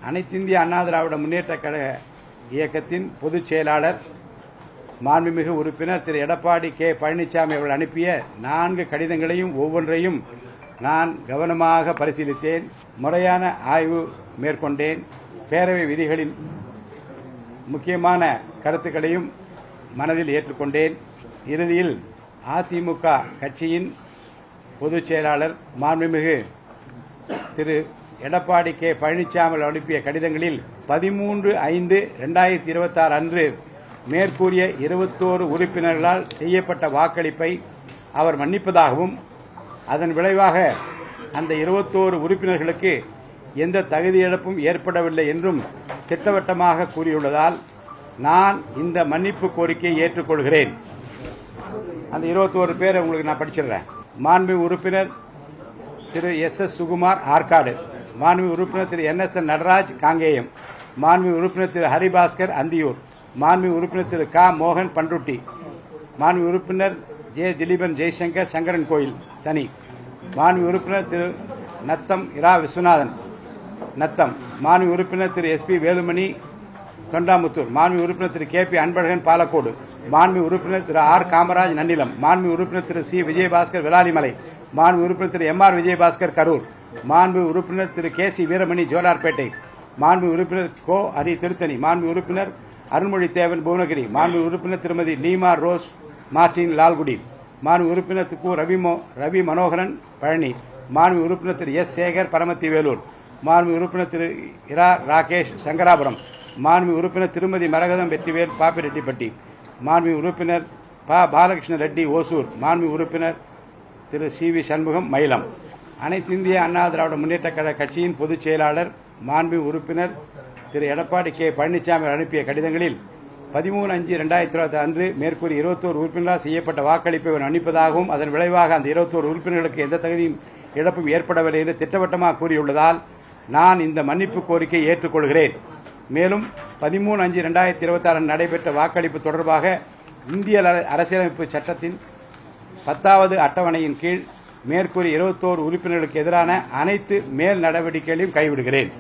அனைத்திந்திய அண்ணா திராவிட முன்னேற்றக் கழக இயக்கத்தின் பொதுச் செயலாளர் மாண்புமிகு உறுப்பினர் திரு எடப்பாடி கே பழனிசாமி அவர்கள் அனுப்பிய 4 கடிதங்களையும் ஒவ்வொன்றையும் நான் கவனமாக பரிசீலித்தேன். முறையான ஆய்வு மேற்கொண்டேன். பேரவை விதிகளின் முக்கியமான கருத்துக்களையும் மனதில் ஏற்றுக்கொண்டேன். இறுதியில் அதிமுக கட்சியின் பொதுச் செயலாளர் மாண்புமிகு திரு எடப்பாடி கே பழனிசாமி அனுப்பிய கடிதங்களில் 13/5/2026 அன்று மேற்கூறிய 21 உறுப்பினர்களால் செய்யப்பட்ட வாக்களிப்பை அவர் மன்னிப்பதாகவும் அதன் விளைவாக அந்த 21 உறுப்பினர்களுக்கு எந்த தகுதி இழப்பும் ஏற்படவில்லை என்றும் திட்டவட்டமாக கூறியுள்ளதால் நான் இந்த மன்னிப்பு கோரிக்கையை ஏற்றுக்கொள்கிறேன். அந்த 21 பேரை உங்களுக்கு நான் படிச்சிடுறேன். மாண்புமிகு உறுப்பினர் திரு எஸ் சுகுமார் ஆற்காடு, மாண்புமிகு உறுப்பினர் திரு NSN நடராஜ் காங்கேயம், மாண்புமிகு உறுப்பினர் திரு ஹரிபாஸ்கர் அந்தியூர், மாண்புமிகு உறுப்பினர் திரு மோகன் பண்ருட்டி, மாண்புமிகு உறுப்பினர் திலீபன் ஜெய்சங்கர் சங்கரன் கோயில் தனி, மாண்புமிகு உறுப்பினர் திரு நத்தம் இரா விஸ்வநாதன் நத்தம், மாண்புமிகு உறுப்பினர் திரு SP வேலுமணி தொண்டாமுத்தூர், மாண்புமிகு உறுப்பினர் திரு KP அன்பழகன் பாலக்கோடு, மாண்புமிகு உறுப்பினர் திரு R காமராஜ் நன்னிலம், மாண்புமிகு உறுப்பினர் திரு C விஜயபாஸ்கர் விளாலிமலை, மாண்புமிகு உறுப்பினர் திரு MR விஜயபாஸ்கர் கரூர், மாண்புமிகு உறுப்பினர் திரு KC வீரமணி ஜோலார்பேட்டை, மாண்புமிகு உறுப்பினர் கோ ஹரி திருத்தணி, மாண்புமிகு உறுப்பினர் அருள்மொழி தேவன் புவனகிரி, மாண்புமிகு உறுப்பினர் திருமதி லீமா ரோஸ் மார்டின் லால்குடி, மாண்புமிகு உறுப்பினர் திரு ரவி மனோகரன் பழனி, மாண்புமிகு உறுப்பினர் திரு S சேகர் பரமத்தி வேலூர், மாண்புமிகு உறுப்பினர் திரு இரா ராகேஷ் சங்கராபுரம், மாண்புமிகு உறுப்பினர் திருமதி மரகதம் வெற்றிவேல் பாப்பிரெட்டிப்பட்டி, மாண்புமிகு உறுப்பினர் பாலகிருஷ்ண ரெட்டி ஓசூர், மாண்புமிகு உறுப்பினர் திரு CV சண்முகம் மயிலம். அனைத்திந்திய அண்ணா திராவிட முன்னேற்றக் கழக கட்சியின் பொதுச் செயலாளர் மாண்புமிகு உறுப்பினர் திரு எடப்பாடி கே பழனிசாமி அனுப்பிய கடிதங்களில் 13/5/2026 அன்று மேற்கூறி 21 உறுப்பினரால் செய்யப்பட்ட வாக்களிப்பை மன்னிப்பதாகவும் அதன் விளைவாக அந்த 21 உறுப்பினர்களுக்கு எந்த தகுதியும் இழப்பும் ஏற்படவில்லை என்று திட்டவட்டமாக கூறியுள்ளதால் நான் இந்த மன்னிப்பு கோரிக்கையை ஏற்றுக்கொள்கிறேன். மேலும் 13/5/2026 நடைபெற்ற வாக்களிப்பு தொடர்பாக இந்திய அரசியலமைப்பு சட்டத்தின் 10வது அட்டவணையின் கீழ் மேற்கூறிய 21 உறுப்பினர்களுக்கு எதிரான அனைத்து மேல் நடவடிக்கைகளையும் கைவிடுகிறேன்.